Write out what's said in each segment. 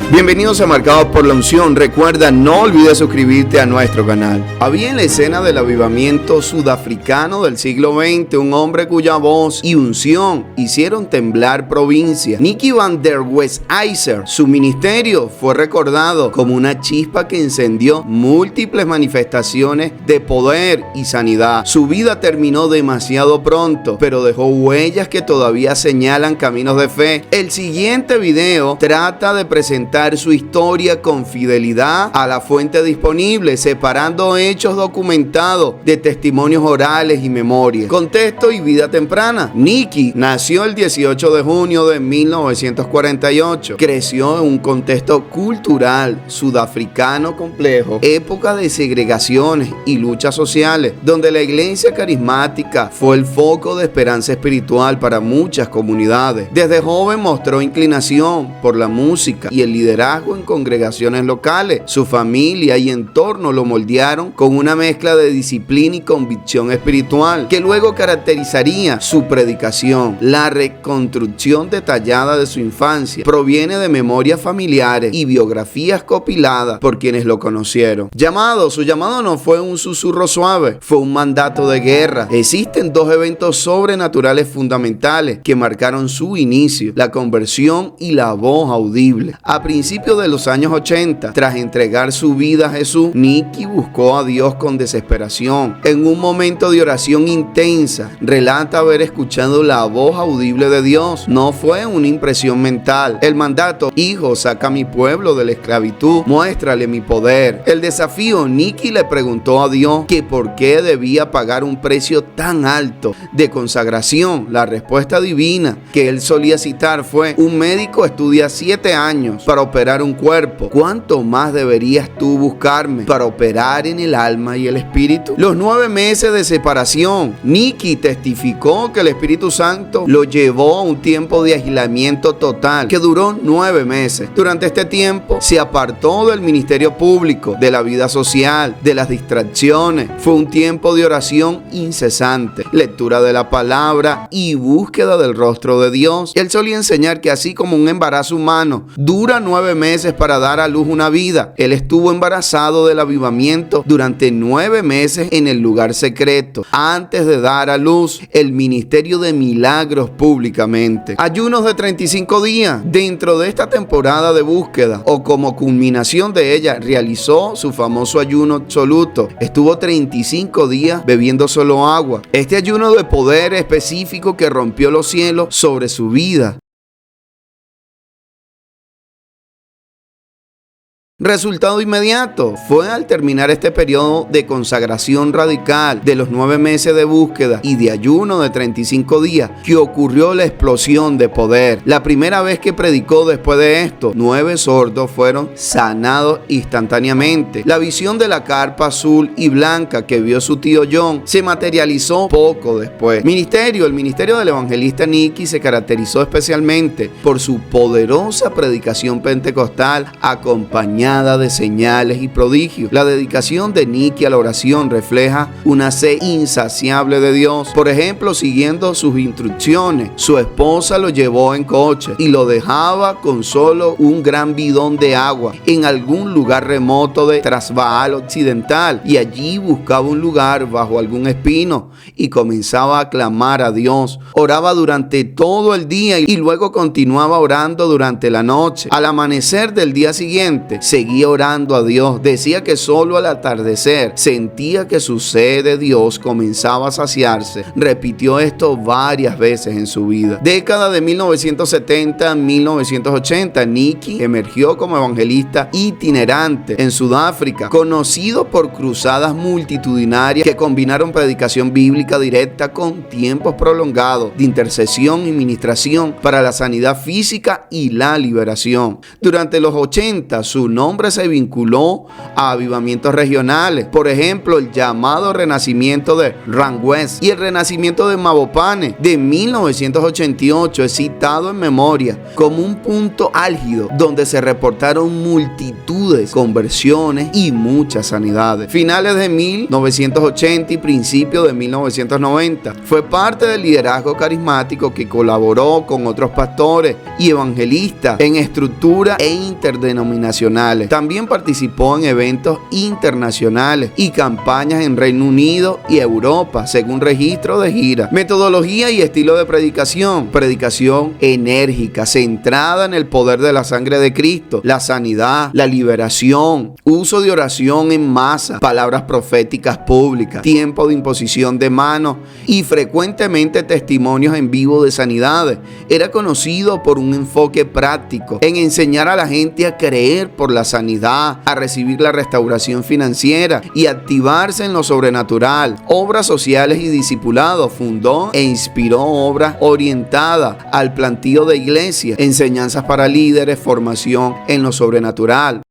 Bienvenidos a Marcados por la Unción. Recuerda, no olvides suscribirte a nuestro canal. Había en la escena del avivamiento sudafricano del siglo XX un hombre cuya voz y unción hicieron temblar provincias. Nicky van der Westhuizen. Su ministerio fue recordado como una chispa que encendió múltiples manifestaciones de poder y sanidad. Su vida terminó demasiado pronto, pero dejó huellas que todavía señalan caminos de fe. El siguiente video trata de presentar su historia con fidelidad a la fuente disponible, separando hechos documentados de testimonios orales y memorias. Contexto y vida temprana. Nicky nació el 18 de junio de 1948. Creció en un contexto cultural sudafricano complejo, época de segregaciones y luchas sociales, donde la iglesia carismática fue el foco de esperanza espiritual para muchas comunidades. Desde joven mostró inclinación por la música y el liderazgo en congregaciones locales. Su familia y entorno lo moldearon con una mezcla de disciplina y convicción espiritual que luego caracterizaría su predicación. La reconstrucción detallada de su infancia proviene de memorias familiares y biografías compiladas por quienes lo conocieron. Su llamado no fue un susurro suave, fue un mandato de guerra. Existen dos eventos sobrenaturales fundamentales que marcaron su inicio: la conversión y la voz audible. A principios de los años 80, tras entregar su vida a Jesús, Nicky buscó a Dios con desesperación. En un momento de oración intensa, relata haber escuchado la voz audible de Dios. No fue una impresión mental. El mandato: hijo, saca a mi pueblo de la esclavitud, muéstrale mi poder. El desafío: Nicky le preguntó a Dios que por qué debía pagar un precio tan alto de consagración. La respuesta divina que él solía citar fue: un médico estudia 7 años para operar un cuerpo. ¿Cuánto más deberías tú buscarme para operar en el alma y el espíritu? Los 9 meses de separación. Nicky testificó que el Espíritu Santo lo llevó a un tiempo de aislamiento total que duró 9 meses. Durante este tiempo se apartó del ministerio público, de la vida social, de las distracciones. Fue un tiempo de oración incesante, lectura de la palabra y búsqueda del rostro de Dios. Él solía enseñar que así como un embarazo humano dura 9 meses para dar a luz una vida, él estuvo embarazado del avivamiento durante 9 meses en el lugar secreto, antes de dar a luz el ministerio de milagros públicamente. Ayunos de 35 días. Dentro de esta temporada de búsqueda, o como culminación de ella, realizó su famoso ayuno absoluto. Estuvo 35 días bebiendo solo agua. Este ayuno de poder específico que rompió los cielos sobre su vida. Resultado inmediato fue al terminar este periodo de consagración radical de los 9 meses de búsqueda y de ayuno de 35 días que ocurrió la explosión de poder. La primera vez que predicó después de esto, 9 sordos fueron sanados instantáneamente. La visión de la carpa azul y blanca que vio su tío John se materializó poco después. El ministerio del evangelista Nicky se caracterizó especialmente por su poderosa predicación pentecostal acompañada de señales y prodigios. La dedicación de Nicky a la oración refleja una sed insaciable de Dios. Por ejemplo, siguiendo sus instrucciones, su esposa lo llevó en coche y lo dejaba con solo un gran bidón de agua en algún lugar remoto de Transvaal Occidental, y allí buscaba un lugar bajo algún espino y comenzaba a clamar a Dios. Oraba durante todo el día y luego continuaba orando durante la noche. Al amanecer del día siguiente, seguía orando a Dios. Decía que solo al atardecer sentía que su sed de Dios comenzaba a saciarse. Repitió esto varias veces en su vida. Década de 1970 a 1980, Nicky emergió como evangelista itinerante en Sudáfrica, conocido por cruzadas multitudinarias que combinaron predicación bíblica directa con tiempos prolongados de intercesión y ministración para la sanidad física y la liberación. Durante los 80, su nombre nombre se vinculó a avivamientos regionales. Por ejemplo, el llamado renacimiento de Ranwest y el renacimiento de Mabopane de 1988 es citado en memoria como un punto álgido donde se reportaron multitudes, conversiones y muchas sanidades. Finales de 1980 y principios de 1990 fue parte del liderazgo carismático que colaboró con otros pastores y evangelistas en estructuras e interdenominacionales. También participó en eventos internacionales y campañas en Reino Unido y Europa, según registro de gira. Metodología y estilo de predicación. Predicación enérgica, centrada en el poder de la sangre de Cristo, la sanidad, la liberación, uso de oración en masa, palabras proféticas públicas, tiempo de imposición de manos y frecuentemente testimonios en vivo de sanidades. Era conocido por un enfoque práctico en enseñar a la gente a creer por la sanidad, a recibir la restauración financiera y activarse en lo sobrenatural. Obras sociales y discipulados. Fundó e inspiró obras orientadas al plantío de iglesias, enseñanzas para líderes, formación en lo sobrenatural.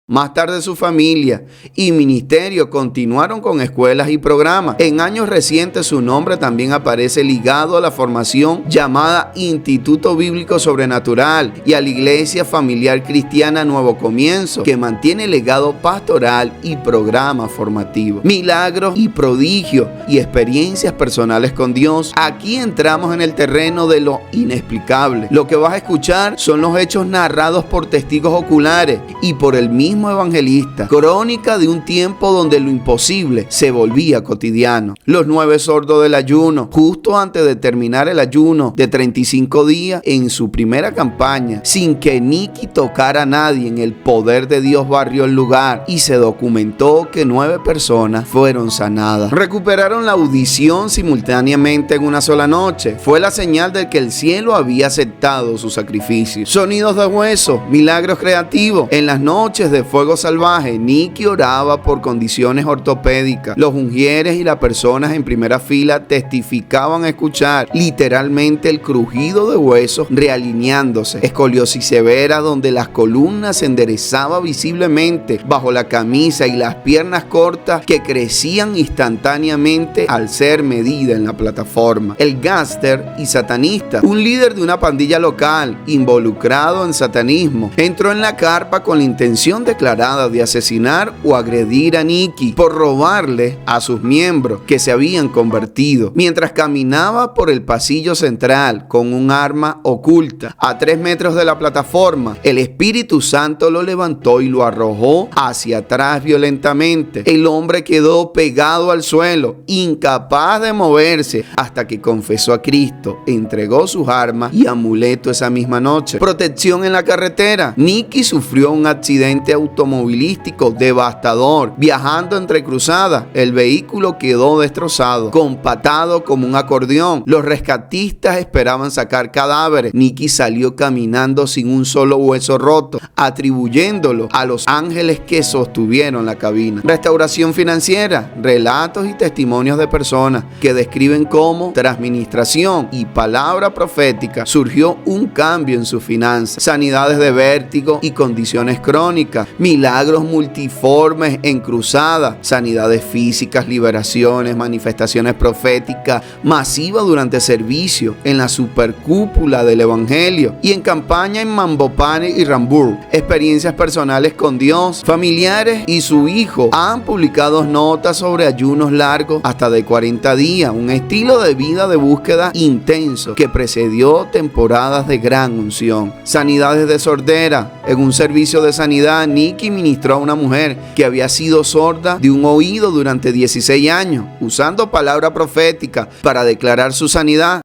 Más tarde su familia y ministerio continuaron con escuelas y programas. En años recientes su nombre también aparece ligado a la formación llamada Instituto Bíblico Sobrenatural y a la Iglesia Familiar Cristiana Nuevo Comienzo, que mantiene legado pastoral y programas formativos. Milagros y prodigios y experiencias personales con Dios. Aquí entramos en el terreno de lo inexplicable. Lo que vas a escuchar son los hechos narrados por testigos oculares y por el mismo evangelista, crónica de un tiempo donde lo imposible se volvía cotidiano. Los 9 sordos del ayuno, justo antes de terminar el ayuno de 35 días en su primera campaña, sin que Nicky tocara a nadie, en el poder de Dios barrió el lugar y se documentó que 9 personas fueron sanadas. Recuperaron la audición simultáneamente en una sola noche. Fue la señal de que el cielo había aceptado su sacrificio. Sonidos de hueso, milagros creativos. En las noches de fuego salvaje, Nicky oraba por condiciones ortopédicas. Los ungieres y las personas en primera fila testificaban escuchar literalmente el crujido de huesos realineándose. Escoliosis severa donde las columnas se enderezaban visiblemente bajo la camisa y las piernas cortas que crecían instantáneamente al ser medida en la plataforma. El gángster y satanista, un líder de una pandilla local involucrado en satanismo, entró en la carpa con la intención declarada de asesinar o agredir a Nicky por robarle a sus miembros que se habían convertido. Mientras caminaba por el pasillo central con un arma oculta a 3 metros de la plataforma, el Espíritu Santo lo levantó y lo arrojó hacia atrás violentamente. El hombre quedó pegado al suelo, incapaz de moverse, hasta que confesó a Cristo, entregó sus armas y amuleto esa misma noche. Protección en la carretera. Nicky sufrió un accidente automovilístico devastador. Viajando entre cruzadas, el vehículo quedó destrozado, compactado como un acordeón. Los rescatistas esperaban sacar cadáveres. Nicky salió caminando sin un solo hueso roto, atribuyéndolo a los ángeles que sostuvieron la cabina. Restauración financiera, relatos y testimonios de personas que describen cómo, tras ministración y palabra profética, surgió un cambio en sus finanzas. Sanidades de vértigo y condiciones crónicas, milagros multiformes en cruzada, sanidades físicas, liberaciones, manifestaciones proféticas masivas durante servicio en la supercúpula del evangelio y en campaña en Mabopane y Ranbur. Experiencias personales con Dios. Familiares y su hijo han publicado notas sobre ayunos largos hasta de 40 días, un estilo de vida de búsqueda intenso que precedió temporadas de gran unción. Sanidades de sordera. En un servicio de sanidad, Nicky ministró a una mujer que había sido sorda de un oído durante 16 años, usando palabra profética para declarar su sanidad.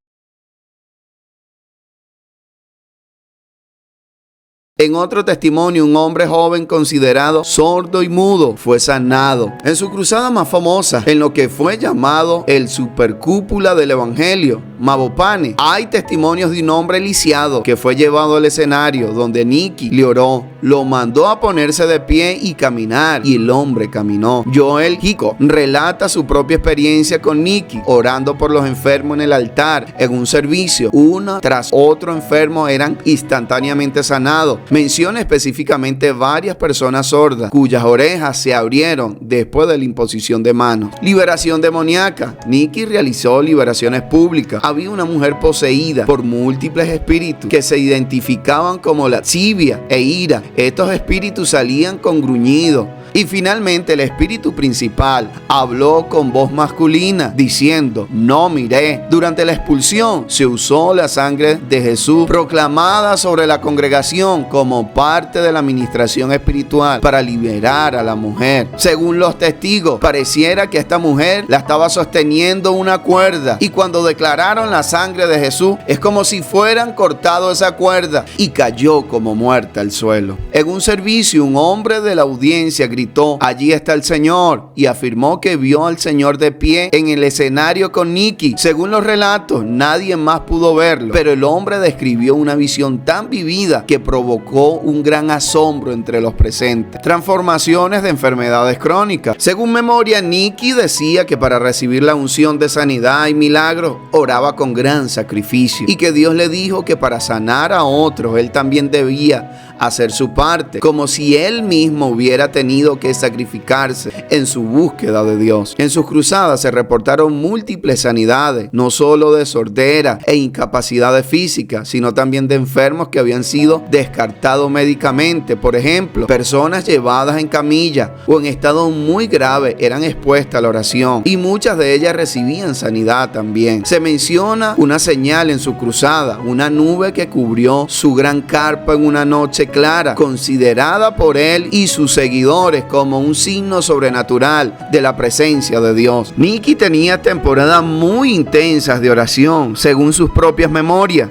En otro testimonio, un hombre joven considerado sordo y mudo fue sanado. En su cruzada más famosa, en lo que fue llamado el supercúpula del evangelio, Mabopane, hay testimonios de un hombre lisiado que fue llevado al escenario donde Nicky le oró lo mandó a ponerse de pie y caminar, y el hombre caminó. Joel Hicko relata su propia experiencia con Nikki, orando por los enfermos en el altar. En un servicio, uno tras otro enfermo eran instantáneamente sanados. Menciona específicamente varias personas sordas, cuyas orejas se abrieron después de la imposición de manos. Liberación demoníaca. Nikki realizó liberaciones públicas. Había una mujer poseída por múltiples espíritus que se identificaban como lascivia e ira. Estos espíritus salían con gruñidos. Y finalmente el espíritu principal habló con voz masculina diciendo: no miré. Durante la expulsión se usó la sangre de Jesús proclamada sobre la congregación como parte de la administración espiritual para liberar a la mujer. Según los testigos, pareciera que esta mujer la estaba sosteniendo una cuerda, y cuando declararon la sangre de Jesús es como si fueran cortado esa cuerda y cayó como muerta al suelo. En un servicio, un hombre de la audiencia gritó: allí está el Señor, y afirmó que vio al Señor de pie en el escenario con Nikki. Según los relatos, nadie más pudo verlo, pero el hombre describió una visión tan vivida que provocó un gran asombro entre los presentes. Transformaciones de enfermedades crónicas. Según memoria, Nikki decía que para recibir la unción de sanidad y milagros oraba con gran sacrificio, y que Dios le dijo que para sanar a otros él también debía hacer su parte, como si él mismo hubiera tenido que sacrificarse en su búsqueda de Dios. En sus cruzadas se reportaron múltiples sanidades, no solo de sordera e incapacidades físicas, sino también de enfermos que habían sido descartados médicamente. Por ejemplo, personas llevadas en camilla o en estado muy grave eran expuestas a la oración, y muchas de ellas recibían sanidad también. Se menciona una señal en su cruzada, una nube que cubrió su gran carpa en una noche clara, considerada por él y sus seguidores como un signo sobrenatural de la presencia de Dios. Nikki tenía temporadas muy intensas de oración, según sus propias memorias,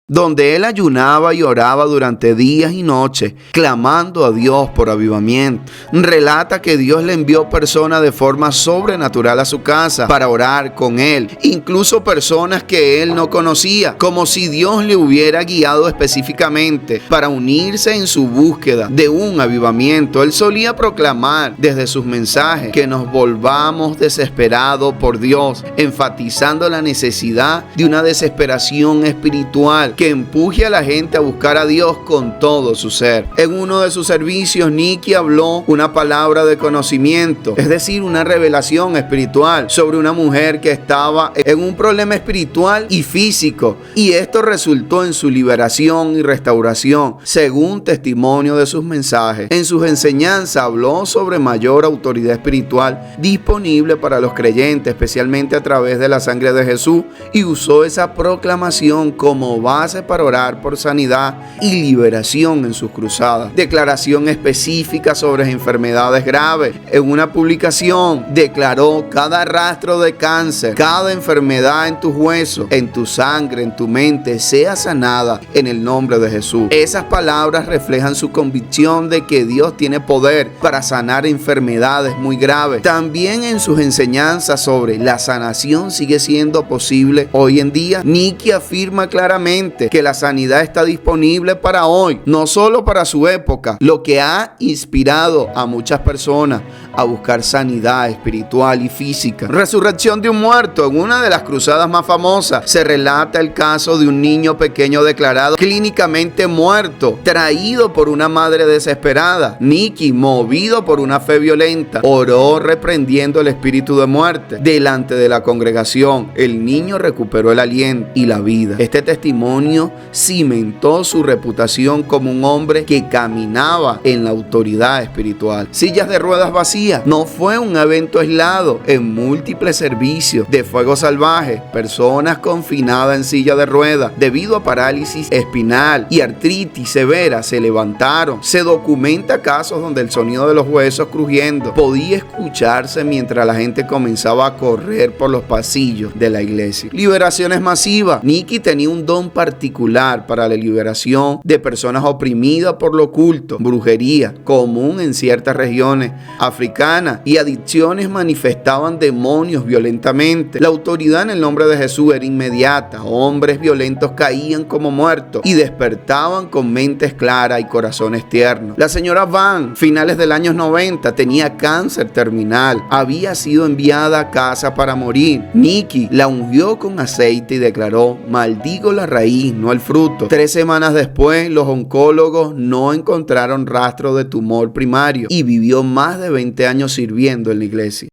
donde él ayunaba y oraba durante días y noches, clamando a Dios por avivamiento. Relata que Dios le envió personas de forma sobrenatural a su casa para orar con él, incluso personas que él no conocía, como si Dios le hubiera guiado específicamente para unirse en su búsqueda de un avivamiento. Él solía proclamar desde sus mensajes que nos volvamos desesperados por Dios, enfatizando la necesidad de una desesperación espiritual que empuje a la gente a buscar a Dios con todo su ser. En uno de sus servicios, Nikki habló una palabra de conocimiento, es decir, una revelación espiritual sobre una mujer que estaba en un problema espiritual y físico, y esto resultó en su liberación y restauración, según testimonio de sus mensajes. En sus enseñanzas habló sobre mayor autoridad espiritual disponible para los creyentes, especialmente a través de la sangre de Jesús, y usó esa proclamación como base para orar por sanidad y liberación en sus cruzadas. Declaración específica sobre enfermedades graves. En una publicación declaró: cada rastro de cáncer, cada enfermedad en tus huesos, en tu sangre, en tu mente, sea sanada en el nombre de Jesús. Esas palabras reflejan su convicción de que Dios tiene poder para sanar enfermedades muy graves. También en sus enseñanzas sobre la sanación sigue siendo posible hoy en día, Nikki afirma claramente que la sanidad está disponible para hoy, no solo para su época, lo que ha inspirado a muchas personas a buscar sanidad espiritual y física. Resurrección de un muerto. En una de las cruzadas más famosas se relata el caso de un niño pequeño declarado clínicamente muerto, traído por una madre desesperada. Nikki, movido por una fe violenta, oró reprendiendo el espíritu de muerte delante de la congregación. El niño recuperó el aliento y la vida. Este testimonio cimentó su reputación como un hombre que caminaba en la autoridad espiritual. Sillas de ruedas vacías. No fue un evento aislado. En múltiples servicios de fuego salvaje, personas confinadas en silla de ruedas debido a parálisis espinal y artritis severa se levantaron. Se documenta casos donde el sonido de los huesos crujiendo podía escucharse mientras la gente comenzaba a correr por los pasillos de la iglesia. Liberaciones masivas. Nikki tenía un don particular para la liberación de personas oprimidas por lo oculto, brujería, común en ciertas regiones africanas sudafricana y adicciones manifestaban demonios violentamente. La autoridad en el nombre de Jesús era inmediata. Hombres violentos caían como muertos y despertaban con mentes claras y corazones tiernos. La señora Van, finales del año 90, tenía cáncer terminal. Había sido enviada a casa para morir. Nikki la ungió con aceite y declaró: maldigo la raíz, no el fruto. 3 semanas después, los oncólogos no encontraron rastro de tumor primario y vivió más de 20 años sirviendo en la iglesia.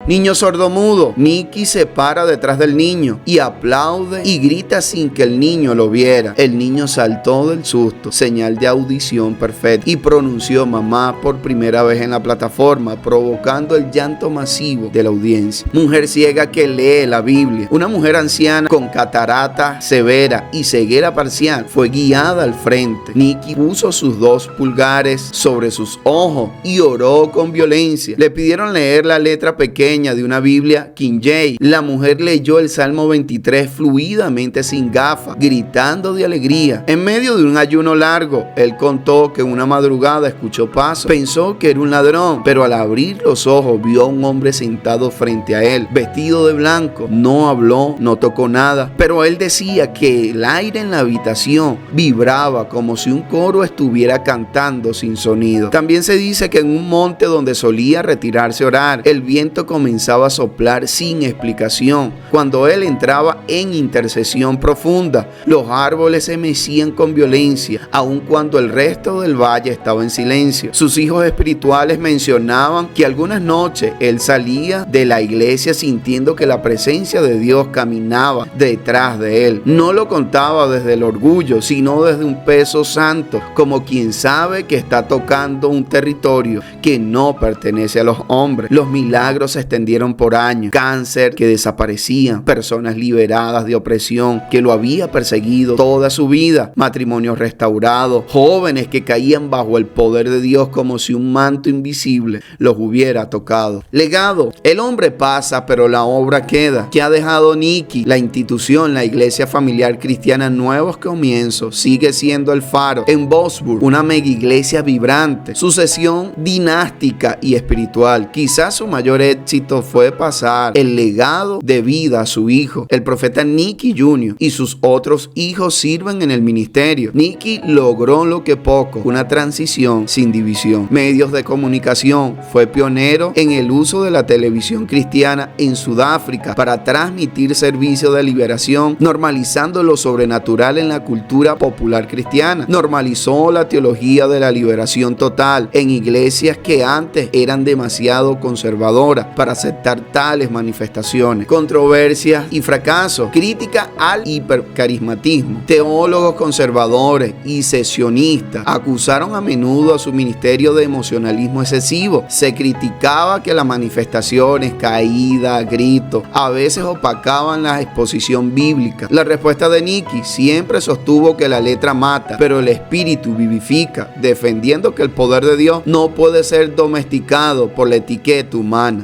Niño sordomudo. Nikki se para detrás del niño y aplaude y grita sin que el niño lo viera. El niño saltó del susto, señal de audición perfecta, y pronunció mamá por primera vez en la plataforma, provocando el llanto masivo de la audiencia. Mujer ciega que lee la Biblia. Una mujer anciana con catarata severa y ceguera parcial fue guiada al frente. Nikki puso sus 2 pulgares sobre sus ojos y oró con violencia. Le pidieron leer la letra pequeña de una Biblia King James. La mujer leyó el Salmo 23 fluidamente sin gafas, gritando de alegría. En medio de un ayuno largo, él contó que una madrugada escuchó pasos. Pensó que era un ladrón, pero al abrir los ojos vio a un hombre sentado frente a él, vestido de blanco. No habló, no tocó nada, pero él decía que el aire en la habitación vibraba como si un coro estuviera cantando sin sonido. También se dice que en un monte donde solía retirarse a orar, el viento comenzaba a soplar sin explicación. Cuando él entraba en intercesión profunda, los árboles se mecían con violencia, aun cuando el resto del valle estaba en silencio. Sus hijos espirituales mencionaban que algunas noches él salía de la iglesia sintiendo que la presencia de Dios caminaba detrás de él. No lo contaba desde el orgullo, sino desde un peso santo, como quien sabe que está tocando un territorio que no pertenece a los hombres. Los milagros se extendieron por años. Cáncer que desaparecían, personas liberadas de opresión que lo había perseguido toda su vida, matrimonios restaurados, jóvenes que caían bajo el poder de Dios como si un manto invisible los hubiera tocado. Legado. El hombre pasa, pero la obra queda. ¿Qué ha dejado Nikki? La institución, la iglesia familiar cristiana Nuevos Comienzos, sigue siendo el faro. En Bosburg, una mega iglesia vibrante, sucesión dinástica y espiritual. Quizás su mayor éxito fue pasar el legado de vida a su hijo. El profeta Nikki Jr. y sus otros hijos sirven en el ministerio. Nikki logró lo que poco, una transición sin división. Medios de comunicación. Fue pionero en el uso de la televisión cristiana en Sudáfrica para transmitir servicios de liberación, normalizando lo sobrenatural en la cultura popular cristiana. Normalizó la teología de la liberación total en iglesias que antes eran demasiado conservadoras para aceptar tales manifestaciones. Controversias y fracasos. Crítica al hipercarismatismo. Teólogos conservadores y sesionistas acusaron a menudo a su ministerio de emocionalismo excesivo. Se criticaba que las manifestaciones, caídas, gritos, a veces opacaban la exposición bíblica. La respuesta de Nikki siempre sostuvo que la letra mata, pero el espíritu vivifica, defendiendo que el poder de Dios no puede ser domesticado por la etiqueta humana.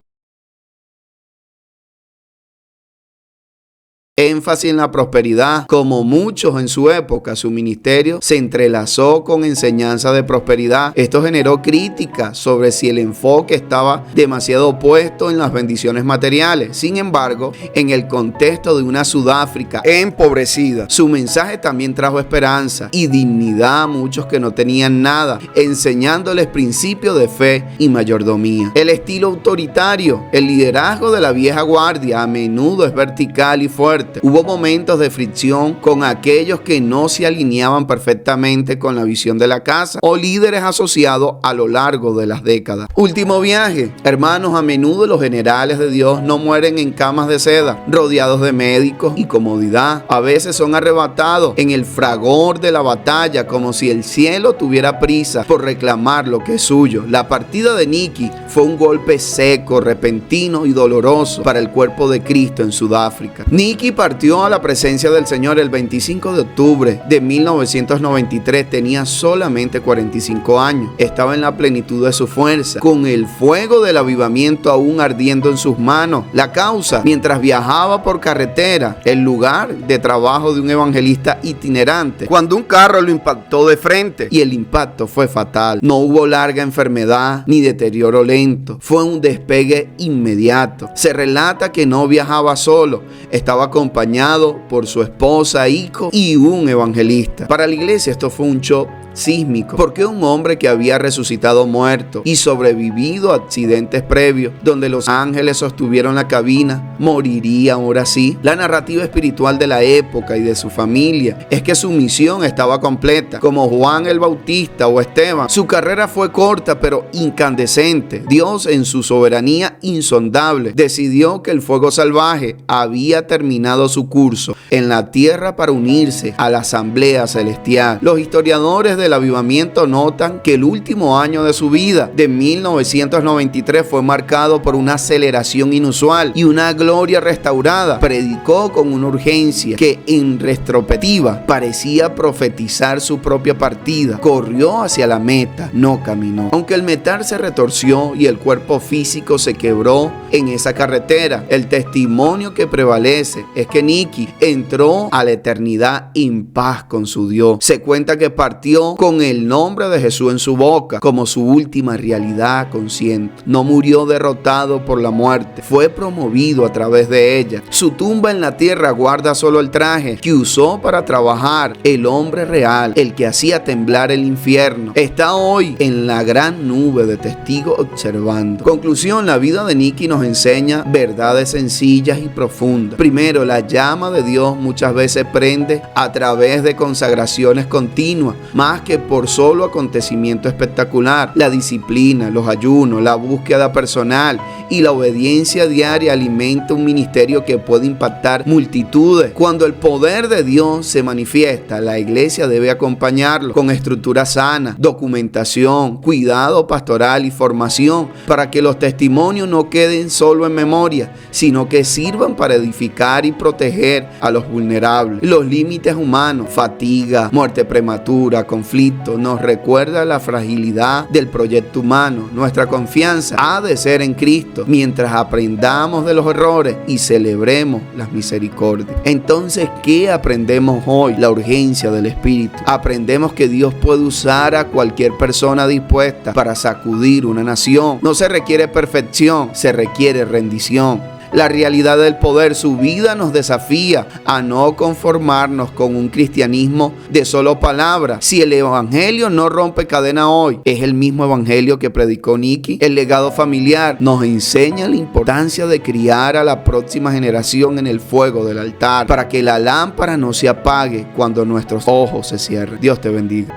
Énfasis en la prosperidad. Como muchos en su época, su ministerio se entrelazó con enseñanza de prosperidad. Esto generó críticas sobre si el enfoque estaba demasiado puesto en las bendiciones materiales. Sin embargo, en el contexto de una Sudáfrica empobrecida, su mensaje también trajo esperanza y dignidad a muchos que no tenían nada, enseñándoles principios de fe y mayordomía. El estilo autoritario. El liderazgo de la vieja guardia a menudo es vertical y fuerte. Hubo momentos de fricción con aquellos que no se alineaban perfectamente con la visión de la casa o líderes asociados a lo largo de las décadas. Último viaje. Hermanos, a menudo los generales de Dios no mueren en camas de seda, rodeados de médicos y comodidad. A veces son arrebatados en el fragor de la batalla, como si el cielo tuviera prisa por reclamar lo que es suyo. La partida de Nikki fue un golpe seco, repentino y doloroso para el cuerpo de Cristo en Sudáfrica. Nikki partió a la presencia del Señor el 25 de octubre de 1993. Tenía solamente 45 años. Estaba en la plenitud de su fuerza, con el fuego del avivamiento aún ardiendo en sus manos. La causa, mientras viajaba por carretera, el lugar de trabajo de un evangelista itinerante, cuando un carro lo impactó de frente, y el impacto fue fatal. No hubo larga enfermedad ni deterioro lento. Fue un despegue inmediato. Se relata que no viajaba solo, estaba acompañado por su esposa, hijo y un evangelista. Para la iglesia esto fue un shock sísmico, porque un hombre que había resucitado muerto y sobrevivido a accidentes previos donde los ángeles sostuvieron la cabina, moriría ahora sí. La narrativa espiritual de la época y de su familia es que su misión estaba completa. Como Juan el Bautista o Esteban, su carrera fue corta pero incandescente. Dios, en su soberanía insondable, decidió que el fuego salvaje había terminado su curso en la tierra para unirse a la asamblea celestial. Los historiadores del avivamiento notan que el último año de su vida, de 1993, fue marcado por una aceleración inusual y una gloria restaurada. Predicó con una urgencia que en retrospectiva parecía profetizar su propia partida. Corrió hacia la meta, no caminó. Aunque el metal se retorció y el cuerpo físico se quebró en esa carretera, el testimonio que prevalece es que Nicky entró a la eternidad en paz con su Dios. Se cuenta que partió con el nombre de Jesús en su boca como su última realidad consciente. No murió derrotado por la muerte, fue promovido a través de ella. Su tumba en la tierra guarda solo el traje que usó para trabajar. El hombre real, el que hacía temblar el infierno, está hoy en la gran nube de testigos observando. Conclusión: la vida de Nicky nos enseña verdades sencillas y profundas. Primero, la llama de Dios muchas veces prende a través de consagraciones continuas, más que por solo acontecimiento espectacular. La disciplina, los ayunos, la búsqueda personal y la obediencia diaria alimenta un ministerio que puede impactar multitudes. Cuando el poder de Dios se manifiesta, la iglesia debe acompañarlo con estructura sana, documentación, cuidado pastoral y formación, para que los testimonios no queden solo en memoria, sino que sirvan para edificar y proteger a los vulnerables. Los límites humanos, fatiga, muerte prematura, conflicto, nos recuerda la fragilidad del proyecto humano. Nuestra confianza ha de ser en Cristo mientras aprendamos de los errores y celebremos las misericordias. Entonces, ¿qué aprendemos hoy? La urgencia del Espíritu. Aprendemos que Dios puede usar a cualquier persona dispuesta para sacudir una nación. No se requiere perfección, se requiere rendición. La realidad del poder, su vida nos desafía a no conformarnos con un cristianismo de solo palabras. Si el evangelio no rompe cadena hoy, es el mismo evangelio que predicó Nicky. El legado familiar nos enseña la importancia de criar a la próxima generación en el fuego del altar, para que la lámpara no se apague cuando nuestros ojos se cierren. Dios te bendiga.